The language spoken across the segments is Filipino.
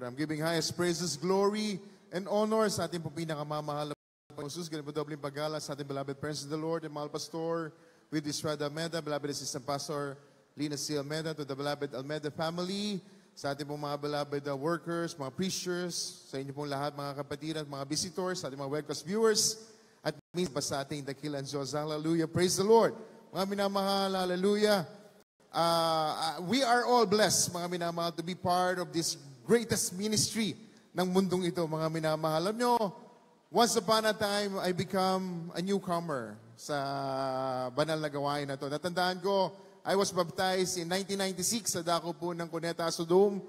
Lord. I'm giving highest praises, glory, and honor sa ating pong pinakamamahal na Panginoon Jesus. Ganun po dobling paggalas sa ating beloved friends of the Lord and mahal pastor with Israel Almeda, beloved assistant pastor Lina C. Almeda, to the beloved Almeda family, sa ating pong mga beloved workers, mga preachers, sa inyo pong lahat, mga kapatid at mga visitors, sa ating mga webcast viewers, at minsan sa ating dakilang Diyos. Hallelujah. Praise the Lord. Mga minamahal, hallelujah. We are all blessed, mga minamahal, to be part of this greatest ministry ng mundong ito, mga minamahal. Alam nyo, once upon a time, I become a newcomer sa banal na gawain na ito. Natandaan ko, I was baptized in 1996 sa dako po ng Cuneta Sodom.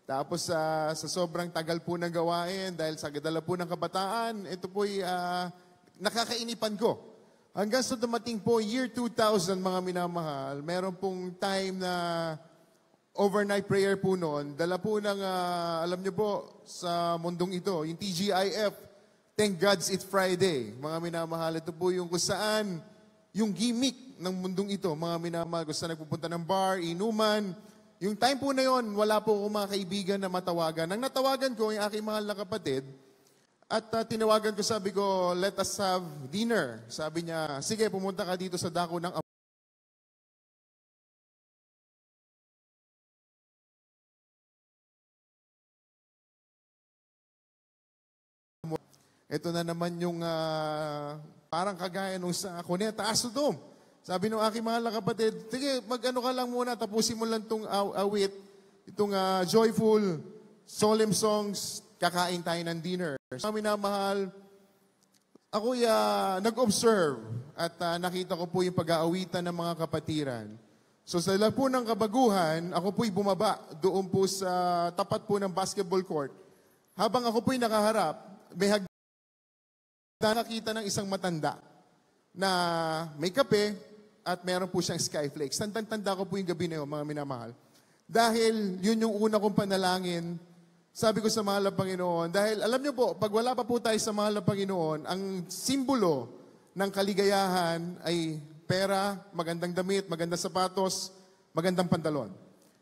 Tapos sa sobrang tagal po ng gawain, dahil sa gadala po ng kabataan, ito po'y nakakainipan ko. Hanggang sa dumating po, year 2000, mga minamahal, meron pong time na overnight prayer po noon. Dala po ng, alam niyo po, sa mundong ito, yung TGIF, Thank God's It's Friday. Mga minamahal, ito po yung kung saan yung gimmick ng mundong ito, mga minamahal, kung saan nagpupunta ng bar, inuman. Yung time po na yon, wala po akong mga kaibigan na matawagan. Nang natawagan ko, yung aking mahal na kapatid, at tinawagan ko, sabi ko, let us have dinner. Sabi niya, sige, pumunta ka dito sa dako ng ito na naman yung parang kagaya nung sa Cuneta Sodom. Sabi nung aking mahal na kapatid, sige, mag-ano ka lang muna, tapusin mo lang itong awit, itong joyful, solemn songs, kakain tayo ng dinner. Sa minamahal, ako'y nag-observe at nakita ko po yung pag-aawitan ng mga kapatiran. So sa lahat po ng kabaguhan, ako po'y bumaba doon po sa tapat po ng basketball court. Habang ako po'y nakaharap, may nakita ng isang matanda na may kape at meron po siyang skyflakes. Tandang-tanda ko po yung gabi na yun, mga minamahal. Dahil yun yung una kong panalangin, sabi ko sa mahal na Panginoon, dahil alam niyo po, pag wala pa po tayo sa mahal na Panginoon, ang simbolo ng kaligayahan ay pera, magandang damit, magandang sapatos, magandang pantalon.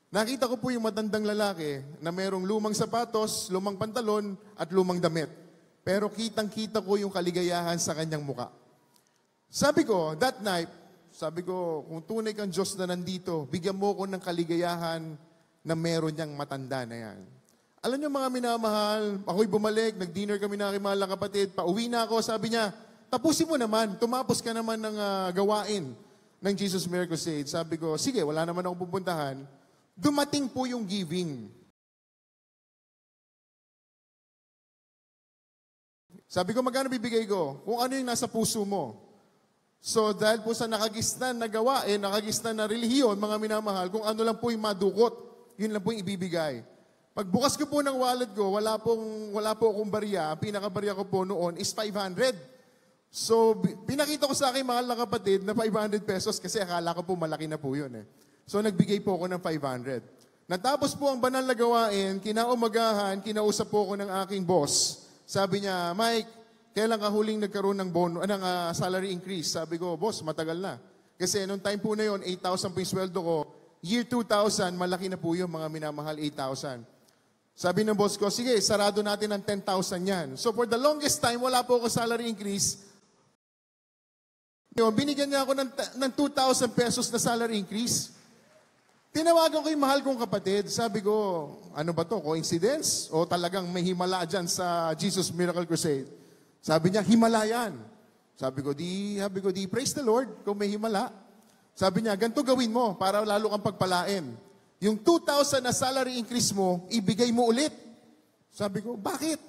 Nakita ko po yung matandang lalaki na merong lumang sapatos, lumang pantalon, at lumang damit. Pero kitang-kita ko yung kaligayahan sa kanyang muka. Sabi ko, that night, sabi ko, kung tunay kang Diyos na nandito, bigyan mo ko ng kaligayahan na meron niyang matanda na yan. Alam niyo mga minamahal, ako'y bumalik, nag-dinner kami na aking mahal na kapatid, pauwi na ako, sabi niya, tapusin mo naman, tumapos ka naman ng gawain ng Jesus Miracle Crusade. Sabi ko, sige, wala naman akong pupuntahan. Dumating po yung giving. Sabi ko, magkano bibigay ko? Kung ano yung nasa puso mo. So, dahil po sa nakagisnan na gawain, nakagisnan na relihiyon, mga minamahal, kung ano lang po yung madukot, yun lang po yung ibibigay. Pagbukas ko po ng wallet ko, wala po akong barya. Ang pinakabarya ko po noon is 500. So, pinakita ko sa akin, mahal na kapatid, na 500 pesos kasi akala ko po malaki na po yun eh. So, nagbigay po ako ng 500. Natapos po ang banal na gawain, kinaumagahan, kinausap po ako ng aking boss. Sabi niya, Mike, kailan ka huling nagkaroon ng salary increase? Sabi ko, boss, matagal na. Kasi nung time po na yun, 8,000 po yung sweldo ko. Year 2000, malaki na po yung mga minamahal, 8,000. Sabi ng boss ko, sige, sarado natin ng 10,000 yan. So for the longest time, wala po ako salary increase. Binigyan niya ako ng 2,000 pesos na salary increase. Tinawagan ko yung mahal kong kapatid. Sabi ko, ano ba to? Coincidence? O talagang may himala dyan sa Jesus Miracle Crusade? Sabi niya, himala yan. Sabi ko, di praise the Lord kung may himala. Sabi niya, ganito gawin mo para lalo kang pagpalain. Yung 2,000 na salary increase mo, ibigay mo ulit. Sabi ko, bakit?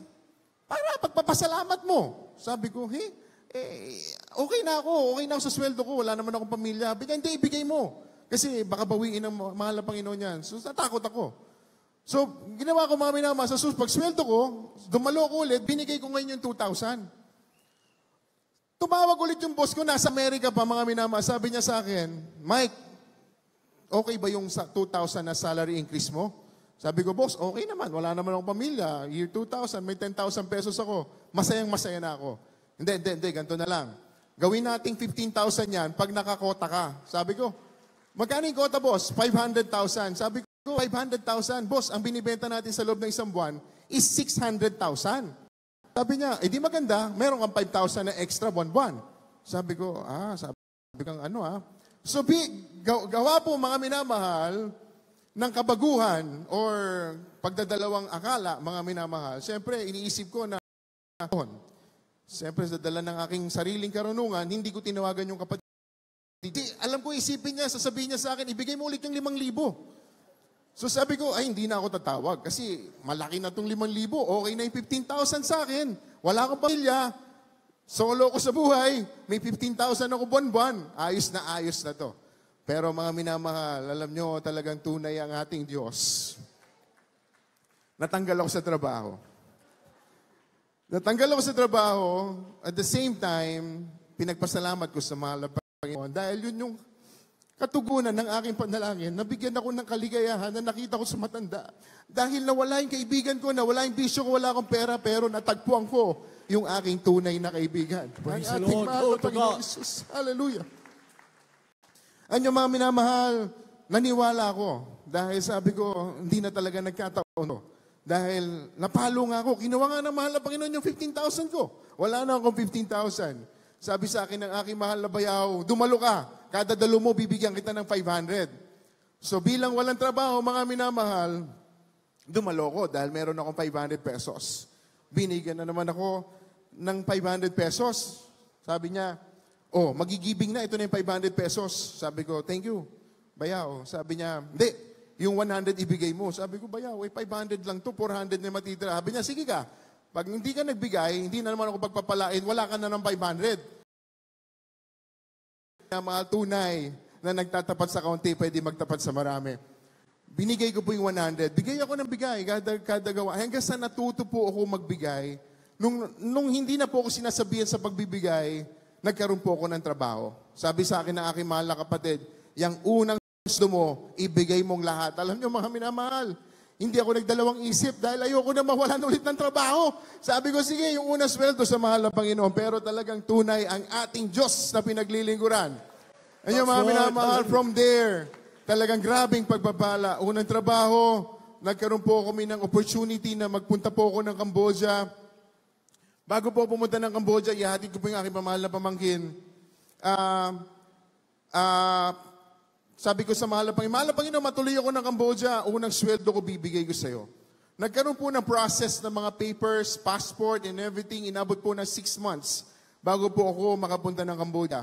Para pagpapasalamat mo. Sabi ko, okay na ako sa sweldo ko, wala naman akong pamilya. Hindi, ibigay mo. Kasi baka bawiin ng mahal na Panginoon yan. So, natakot ako. So, ginawa ko mga minamahal. So, pag sweldo ko, dumalo ko ulit, binigay ko ngayon yung 2,000. Tumawag ulit yung boss ko, nasa Amerika pa, mga minamahal. Sabi niya sa akin, Mike, okay ba yung 2,000 na salary increase mo? Sabi ko, boss, okay naman. Wala naman akong pamilya. Year 2000, may 10,000 pesos ako. Masayang-masaya na ako. Hindi, ganito na lang. Gawin nating 15,000 yan pag nakakota ka. Sabi ko, magkano yung kota, boss? 500,000. Sabi ko, ko, 500,000. Boss, ang binibenta natin sa loob ng isang buwan is 600,000. Sabi niya, di maganda, meron kang 5,000 na extra buwan-buwan. Sabi ko, sabi kang So, gawa po mga minamahal ng kabaguhan or pagdadalawang akala, mga minamahal. Siyempre, iniisip ko na siyempre, sa dala ng aking sariling karunungan, hindi ko tinawagan yung kapatid. Alam ko, isipin niya, sasabihin niya sa akin, ibigay mo ulit yung 5,000. So sabi ko, hindi na ako tatawag kasi malaki na itong 5,000. Okay na yung 15,000 sa akin. Wala akong pamilya. Solo ko sa buhay. May 15,000 ako buwan-buwan. Ayos na to. Pero mga minamahal, alam nyo talagang tunay ang ating Diyos. Natanggal ako sa trabaho. At the same time, pinagpasalamat ko sa mahal na Panginoon dahil yun yung katugunan ng aking panalangin, nabigyan ako ng kaligayahan na nakita ko sa matanda. Dahil nawala yung kaibigan ko, nawala yung bisyo ko, wala akong pera, pero natagpuan ko yung aking tunay na kaibigan. Praise ang the ating Lord. mahal na Panginoon Jesus. Hallelujah. Anyo mga minamahal, naniwala ako. Dahil sabi ko, hindi na talaga nagkataon. Dahil napalo nga ako. Kinuha nga ng mahal na Panginoon yung 15,000 ko. Wala na akong 15,000. Sabi sa akin ng aking mahal na bayaw, dumalo ka. Kada dalo mo, bibigyan kita ng 500. So bilang walang trabaho, mga minamahal, dumalo ko dahil meron akong 500 pesos. Binigyan na naman ako ng 500 pesos. Sabi niya, magigibing na, ito na yung 500 pesos. Sabi ko, thank you, bayaw. Sabi niya, hindi, yung 100 ibigay mo. Sabi ko, bayaw, 500 lang to, 400 na matitira. Sabi niya, sige ka, pag hindi ka nagbigay, hindi na naman ako pagpapalain, wala ka na ng 500. Na mga tunay na nagtatapat sa kaunti, pwede magtapat sa marami. Binigay ko po yung 100. Bigay ako ng bigay, kada gawa. Hanggang sa natuto po ako magbigay, nung hindi na po ako sinasabihan sa pagbibigay, nagkaroon po ako ng trabaho. Sabi sa akin ng aking mahal na kapatid, yung unang gusto mo, ibigay mong lahat. Alam niyo mga minamahal, hindi ako nagdalawang isip dahil ayoko na mawalan ulit ng trabaho. Sabi ko, sige, yung unang sweldo sa mahal na Panginoon, pero talagang tunay ang ating Diyos na pinaglilingkuran. Ayun mga minamahal, from there, talagang grabing pagpapala. Unang trabaho, nagkaroon po kami ng opportunity na magpunta po ako ng Cambodia. Bago po pumunta ng Cambodia, ihatid ko po yung aking pamahal na pamangkin. Sabi ko sa mahal na Panginoon, matuloy ako ng Cambodia, unang sweldo ko bibigay ko sa iyo. Nagkaroon po ng process ng mga papers, passport, and everything. Inabot po ng 6 months bago po ako makapunta ng Cambodia.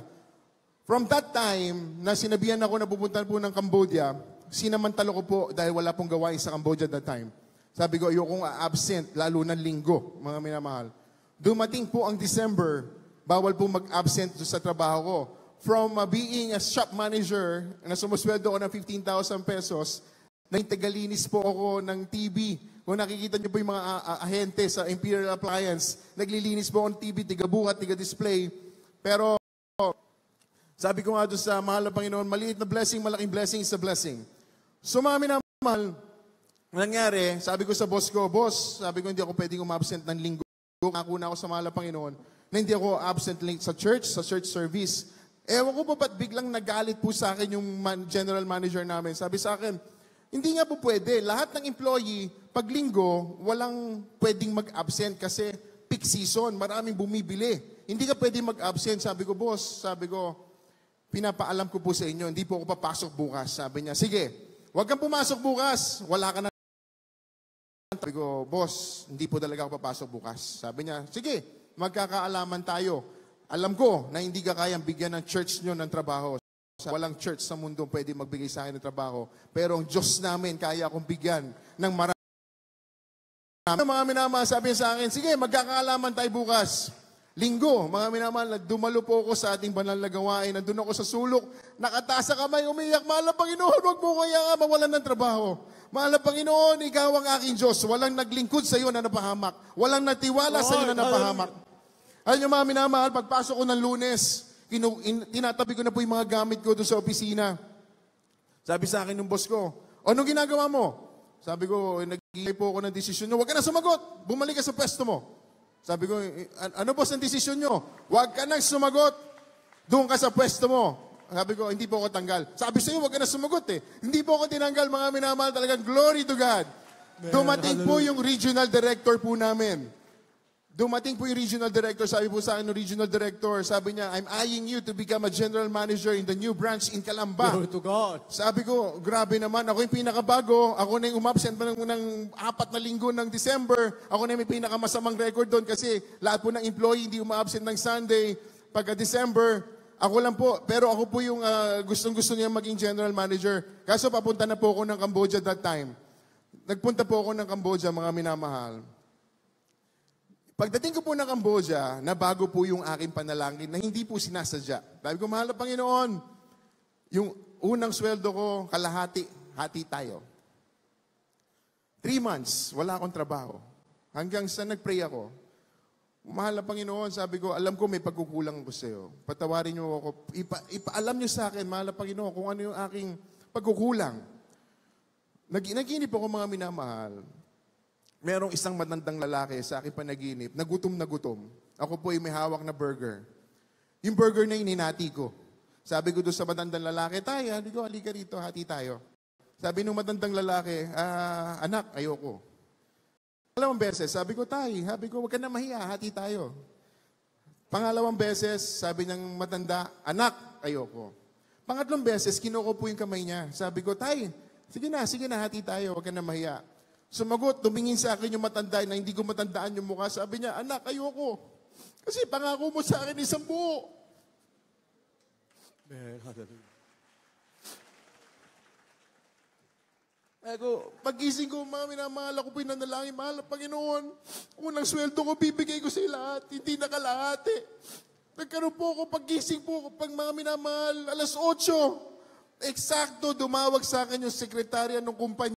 From that time, na sinabihan ako na pupunta po ng Cambodia, sinamantalo ko po dahil wala pong gawain sa Cambodia that time. Sabi ko, ayokong absent, lalo na linggo, mga minamahal. Dumating po ang December, bawal po mag-absent sa trabaho ko. From being a shop manager, na sumusweldo ko ng 15,000 pesos, naging tagalinis po ako ng TV. Kung nakikita niyo po yung mga ahente sa Imperial Appliance, naglilinis po ako ng TV, tiga-buhat, tiga-display. Pero sabi ko nga doon sa mahal na Panginoon, maliit na blessing, malaking blessing is a blessing. So mga minamahal, nangyari, sabi ko sa boss ko, boss, sabi ko hindi ako pwedeng umabsent ng linggo. Ako na ako sa mahal na Panginoon na hindi ako absent sa church service. Ewan ko po ba't biglang nagalit po sa akin yung general manager namin. Sabi sa akin, hindi nga po pwede. Lahat ng employee, pag linggo, walang pwedeng mag-absent kasi peak season, maraming bumibili. Hindi ka pwedeng mag-absent. Sabi ko, boss, pinapaalam ko po sa inyo, hindi po ako papasok bukas. Sabi niya, sige, huwag kang pumasok bukas, wala ka na. Sabi ko, boss, hindi po talaga ako papasok bukas. Sabi niya, sige, magkakaalaman tayo. Alam ko na hindi ka kayang bigyan ng church nyo ng trabaho. Walang church sa mundo pwede magbigay sa akin ng trabaho. Pero ang Diyos namin, kaya akong bigyan ng marami. Mga minamahal, sabi sa akin, sige, magkakaalaman tayo bukas. Linggo, mga minamahal, dumalo po ako sa ating banal na gawain. Nandun ako sa sulok, nakataas sa kamay, umiyak, mahal na Panginoon, huwag mo kaya mawalan ng trabaho. Mahal na Panginoon, ikaw ang aking Diyos. Walang naglingkod sa iyo na napahamak. Walang natiwala sa iyo na napahamak. Alam niyo mga minamahal, pagpasok ko ng Lunes, tinatabi ko na po yung mga gamit ko doon sa opisina. Sabi sa akin ng boss ko, anong ginagawa mo? Sabi ko, nag-iigay po ako ng desisyon nyo. Huwag ka na sumagot. Bumalik ka sa pwesto mo. Sabi ko, ano boss ang desisyon nyo? Huwag ka nang sumagot. Doon ka sa pwesto mo. Sabi ko, hindi po ako tanggal. Sabi sa'yo, wag ka na sumagot eh. Hindi po ako tinanggal, mga minamahal talagang. Glory to God. Dumating po yung regional director po namin. Dumating po yung regional director, sabi po sa akin ng regional director, sabi niya, I'm eyeing you to become a general manager in the new branch in Calamba. Glory to God. Sabi ko, grabe naman, ako yung pinakabago, ako na yung umabsent pa ng 4 na linggo ng December, ako na yung may pinakamasamang record doon kasi lahat po ng employee hindi umabsent ng Sunday pagka December. Ako lang po, pero ako po yung gustong-gusto niya maging general manager. Kaso papunta na po ako ng Cambodia that time. Nagpunta po ako ng Cambodia, mga minamahal. Pagdating ko po ng Cambodia, nabago po yung aking panalangin na hindi po sinasadya. Sabi ko, mahal na Panginoon, yung unang sweldo ko, kalahati, hati tayo. 3 months, wala akong trabaho. Hanggang sa nag-pray ako, mahal na Panginoon, sabi ko, alam ko may pagkukulang ko sa iyo. Patawarin niyo ako. Ipaalam niyo sa akin, mahal na Panginoon, kung ano yung aking pagkukulang. Naginip ako, mga minamahal. Merong isang matandang lalaki sa aking panaginip, nagutom na gutom. Ako po ay may hawak na burger. Yung burger na hinati ko. Sabi ko doon sa matandang lalaki, Tay, halika rito, hati tayo. Sabi nung matandang lalaki, anak, ayoko. Pangalawang beses, sabi ko, Tay, huwag ka na mahiya, hati tayo. Pangalawang beses, sabi ng matanda, anak, ayoko. Pangatlong beses, kinuko po yung kamay niya. Sabi ko, Tay, sige na, hati tayo, huwag ka na mahiya. Sumagot, tumingin sa akin yung matanda na hindi ko matandaan yung mukha. Sabi niya, anak, ayoko. Kasi pangako mo sa akin 1 buo. Pag-gising ko, mga minamahal ako po yung nanalangin, mahal na Panginoon. Unang sweldo ko, bibigay ko sa lahat. Hindi nakalahati. Nagkaroon po ako, pag-gising po, pag mga minamahal, 8:00. Eksakto, dumawag sa akin yung sekretarya ng kumpanya.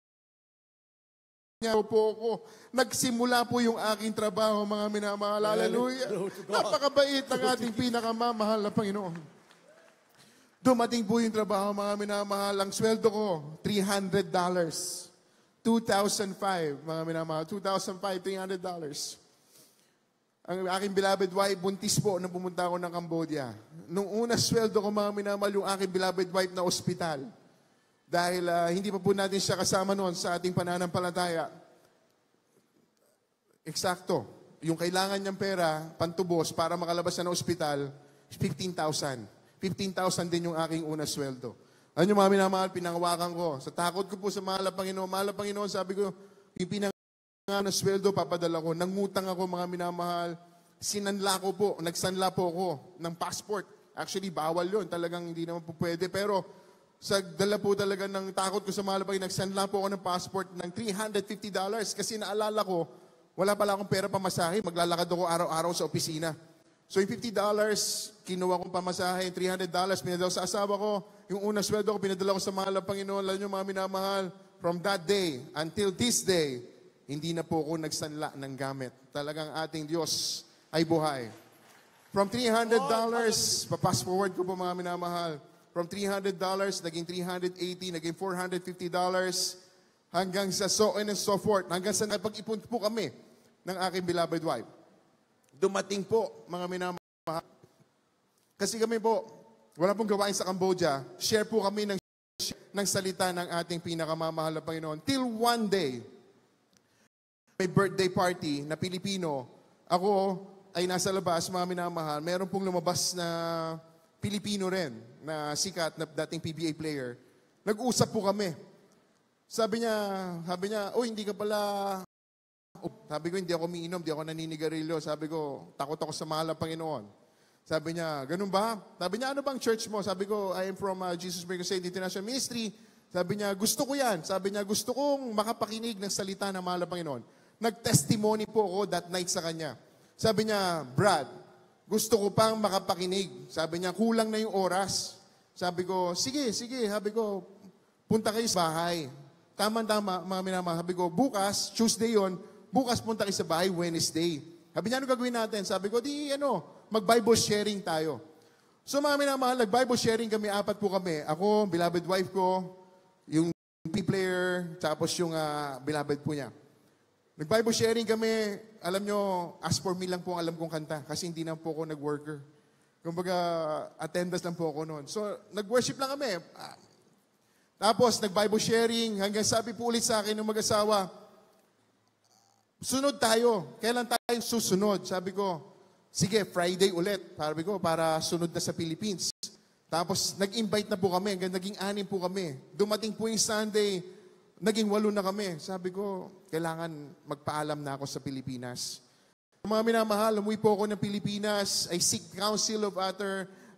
Po ako. Nagsimula po yung aking trabaho, mga minamahal. Hallelujah. Napakabait ng ating pinakamamahal na Panginoon. Dumating po yung trabaho, mga minamahal. Ang sweldo ko, $300. 2005, mga minamahal. 2005, $300. Ang aking beloved wife, buntis po nung pumunta ako ng Cambodia. Nung una sweldo ko, mga minamahal, yung aking beloved wife na ospital. Dahil hindi pa po natin siya kasama noon sa ating pananampalataya. Eksakto. Yung kailangan niyang pera, pantubos, para makalabas siya ng ospital, 15,000. 15,000 din yung aking una sweldo. Ano yung mga minamahal, pinangawakan ko. Sa takot ko po sa mahal na Panginoon, sabi ko, yung pinangawakan na sweldo, papadala ko. Nangutang ako, mga minamahal. Nagsanla po ako ng passport. Actually, bawal yun. Talagang hindi naman po pwede. Pero, sa dala po talaga ng takot ko sa mahal na Panginoon, nagsanla po ako ng passport ng $350 kasi naalala ko, wala pala akong pera pamasahe. Maglalakad ako araw-araw sa opisina. So yung $50, kinuha kong pamasahe. $300, pinadala sa asawa ko. Yung unang sweldo ko, pinadala ko sa mahal na Panginoon. Alam niyo, mga minamahal, from that day until this day, hindi na po ako nagsanla ng gamit. Talagang ating Diyos ay buhay. From $300, papass forward ko po, mga minamahal. From $300, naging $380, naging $450, hanggang sa so on and so forth. Hanggang sa napag-ipon po kami ng aking beloved wife. Dumating po, mga minamahal. Kasi kami po, wala pong gawain sa Cambodia. Share po kami ng salita ng ating pinakamamahal na Panginoon. Till one day, may birthday party na Pilipino. Ako ay nasa labas, mga minamahal. Meron pong lumabas na Pilipino rin, na sikat na dating PBA player. Nag-usap po kami. Sabi niya, hindi ka pala... Sabi ko, hindi ako umiinom, hindi ako naninigarilyo. Sabi ko, takot ako sa mahal na Panginoon. Sabi niya, ganun ba? Sabi niya, ano bang church mo? Sabi ko, I am from Jesus Crusade International Ministry. Sabi niya, gusto ko yan. Sabi niya, gusto kong makapakinig ng salita ng mahal na Panginoon. Nag-testimony po ako that night sa kanya. Sabi niya, Brad, gusto ko pang makapakinig. Sabi niya, kulang na yung oras. Sabi ko, sige. Sabi ko, punta kayo sa bahay. Tama, mga minamahal. Sabi ko, bukas, Tuesday yon, bukas punta kayo sa bahay, Wednesday. Sabi niya, ano gagawin natin? Sabi ko, mag-Bible sharing tayo. So mga minamahal, nag-Bible sharing kami, 4 po kami. Ako, beloved wife ko, yung player, tapos yung beloved po niya. Nag-Bible sharing kami, alam nyo, as for me lang po ang alam kong kanta, kasi hindi na po ako nag-worker. Kumbaga, attendance lang po ako noon. So, nag-worship lang kami. Tapos, nag-Bible sharing, hanggang sabi po ulit sa akin ng mag-asawa, sunod tayo. Kailan tayo susunod? Sabi ko, sige, Friday ulit. Sabi ko, para sunod na sa Philippines. Tapos, nag-invite na po kami. Hanggang naging 6 po kami. Dumating po yung Sunday, naging 8 na kami. Sabi ko, kailangan magpaalam na ako sa Pilipinas. Mga minamahal, umuwi po ako ng Pilipinas. I seek counsel of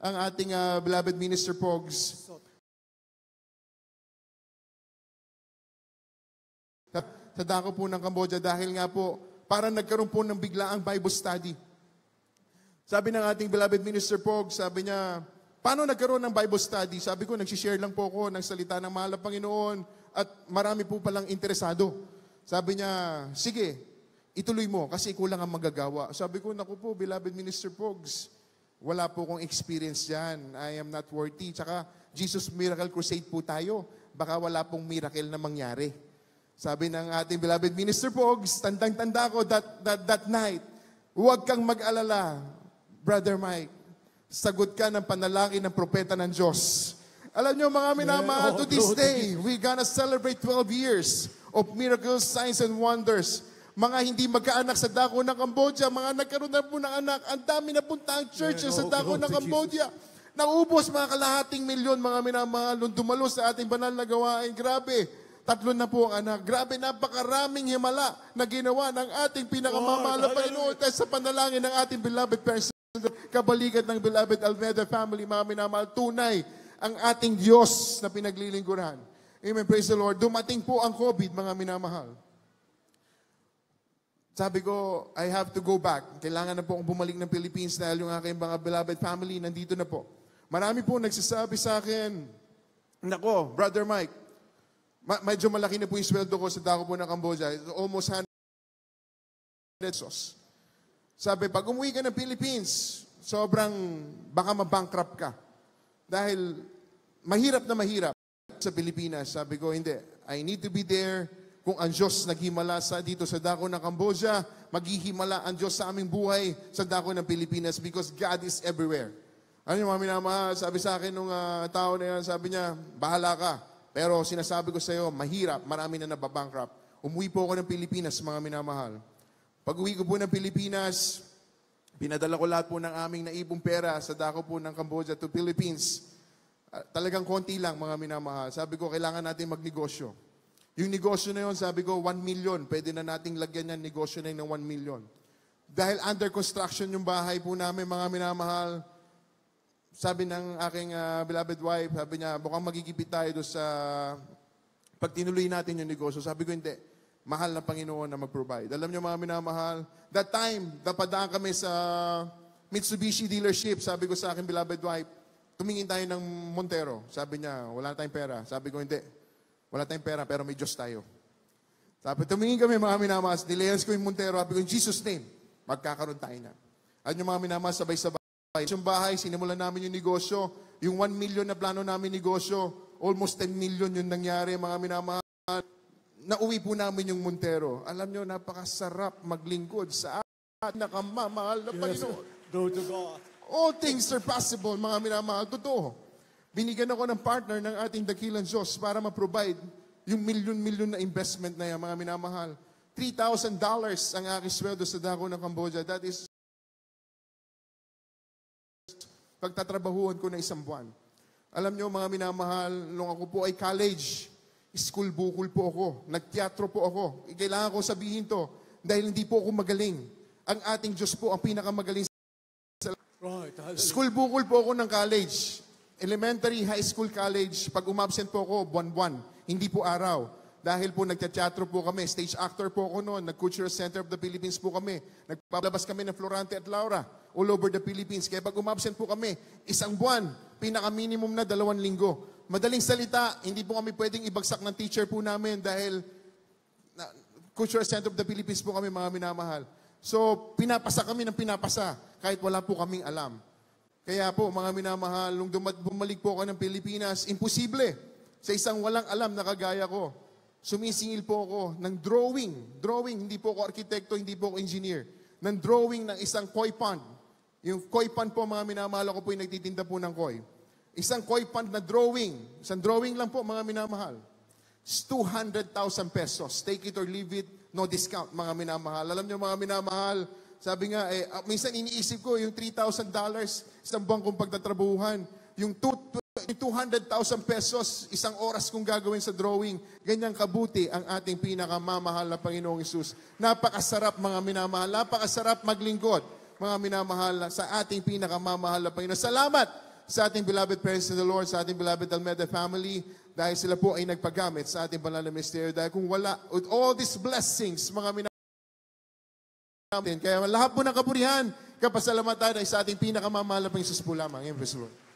ang ating beloved Minister Pogs. Sa dako po ng Cambodia dahil nga po, parang nagkaroon po ng biglaang Bible study. Sabi ng ating beloved Minister Pogs, sabi niya, paano nagkaroon ng Bible study? Sabi ko, nagsishare lang po ako ng salita ng mahal na Panginoon at marami po palang interesado. Sabi niya, sige, ituloy mo kasi kulang ang magagawa. Sabi ko, naku po, beloved Minister Pogs, wala po akong experience dyan. I am not worthy. Tsaka, Jesus Miracle Crusade po tayo. Baka wala pong miracle na mangyari. Sabi ng ating beloved Minister Pogs, tandang-tanda ko that night, huwag kang mag-alala, Brother Mike. Sagot ka ng panalangin ng propeta ng Diyos. Alam nyo, mga minamahal, to this day, we gonna celebrate 12 years of miracles, signs, and wonders. Mga hindi magkaanak sa dako ng Cambodia, mga nagkaroon na po ng anak, ang dami na punta ang churches sa dako ng Cambodia. Naubos mga kalahating milyon, mga minamahal, nung dumalo sa ating banal na gawain. Grabe, 3 na po ang anak. Grabe, napakaraming himala na ginawa ng ating pinakamamahal na Panginoon sa panalangin ng ating beloved person, kabalikat ng beloved Almeida family, mga minamahal, tunay ang ating Diyos na pinaglilingkuran. Amen, praise the Lord. Dumating po ang COVID, mga minamahal. Sabi ko, I have to go back. Kailangan na po akong bumalik ng Philippines dahil yung aking mga beloved family nandito na po. Marami po nagsasabi sa akin, nako, Brother Mike, medyo malaki na po yung sweldo ko sa dako po ng Cambodia. Almost 100 pesos. Sabi, pag umuwi ka ng Philippines, sobrang baka mabankrupt ka. Dahil mahirap na mahirap sa Pilipinas. Sabi ko, hindi. I need to be there. Kung ang Diyos naghimala dito sa dako ng Cambodia, maghihimala ang Diyos sa aming buhay sa dako ng Pilipinas because God is everywhere. Ano yung mga minamahal, sabi sa akin nung tao na yan, sabi niya, bahala ka. Pero sinasabi ko sa iyo, mahirap, marami na nababankrupt. Umuwi po ako ng Pilipinas, mga minamahal. Pag uwi ko po ng Pilipinas, pinadala ko lahat po ng aming naipong pera sa dako po ng Cambodia to Philippines. Talagang konti lang, mga minamahal. Sabi ko, kailangan natin magnegosyo. Yung negosyo na yun, sabi ko, 1 million. Pwede na nating lagyan yan, negosyo na yun ng 1 million. Dahil under construction yung bahay po namin, mga minamahal, sabi ng aking beloved wife, sabi niya, bukang magigipit tayo doon sa pag tinuloy natin yung negosyo. Sabi ko, hindi. Mahal na Panginoon na mag-provide. Alam niyo, mga minamahal, that time, napadaan kami sa Mitsubishi dealership. Sabi ko sa aking beloved wife, tumingin tayo ng Montero. Sabi niya, wala tayong pera. Sabi ko, hindi. Wala tayong pera, pero may Diyos tayo. Sabi, tumingin kami, mga minamahal, nilayas ko yung Montero. Sabi ko, in Jesus' name, magkakaroon tayo na. At yung mga minamahal, sabay-sabay. Yung bahay, sinimulan namin yung negosyo. Yung 1 million na plano namin negosyo, almost 10 million yung nangyari, mga minamahal. Nauwi po namin yung Montero. Alam nyo, napakasarap maglingkod sa ating nakamamahal na Panginoon. Go to God. All things are possible, mga minamahal. Totoo. Binigyan ako ng partner ng ating dakilang Diyos para ma-provide yung milyon-milyon na investment na yan, mga minamahal. $3,000 ang aking sweldo sa dako ng Cambodia. That is pagtatrabahuan ko na 1 buwan. Alam nyo, mga minamahal, nung ako po ay college, school bukol po ako, nagteatro po ako. Kailangan ko sabihin to dahil hindi po ako magaling. Ang ating Diyos po ang pinakamagaling sa school bukol po ako ng college. Elementary, high school, college. Pag umabsent po ako, buwan-buwan. Hindi po araw. Dahil po nagteatro po kami. Stage actor po ako noon. Nag-Cultural Center of the Philippines po kami. Nagpapalabas kami ng Florante at Laura all over the Philippines. Kaya pag umabsent po kami, 1 buwan, pinaka-minimum na 2 linggo. Madaling salita, hindi po kami pwedeng ibagsak ng teacher po namin dahil Cultural Center of the Philippines po kami, mga minamahal. So, pinapasa kami ng pinapasa kahit wala po kaming alam. Kaya po, mga minamahal, nung bumalik po ako ng Pilipinas, imposible. Sa isang walang alam na kagaya ko, sumisingil po ako ng drawing. Drawing, hindi po ako arkitekto, hindi po ako engineer. Ng drawing ng isang koi pond. Yung koi pan po, mga minamahal, ako po yung nagtitinda po ng koi. Isang koi pan na drawing, isang drawing lang po, mga minamahal. It's 200,000 pesos. Take it or leave it, no discount, mga minamahal. Alam niyo, mga minamahal, sabi nga, minsan iniisip ko, yung $3,000, isang buwan kong pagtatrabuhan, yung 200,000 pesos, isang oras kong gagawin sa drawing, ganyang kabuti ang ating pinakamamahal na Panginoong Hesus. Napakasarap, mga minamahal, napakasarap maglingkod, mga minamahal, sa ating pinakamamahal na Panginoon. Salamat sa ating beloved parents in the Lord, sa ating beloved Almeda family, dahil sila po ay nagpagamit sa ating banal na misteryo. Dahil kung wala, with all these blessings, mga minamahal, kaya lahat po ng kapurihan, kapasalamatan ay sa ating pinakamamahal na Panginoon po lamang. Amen.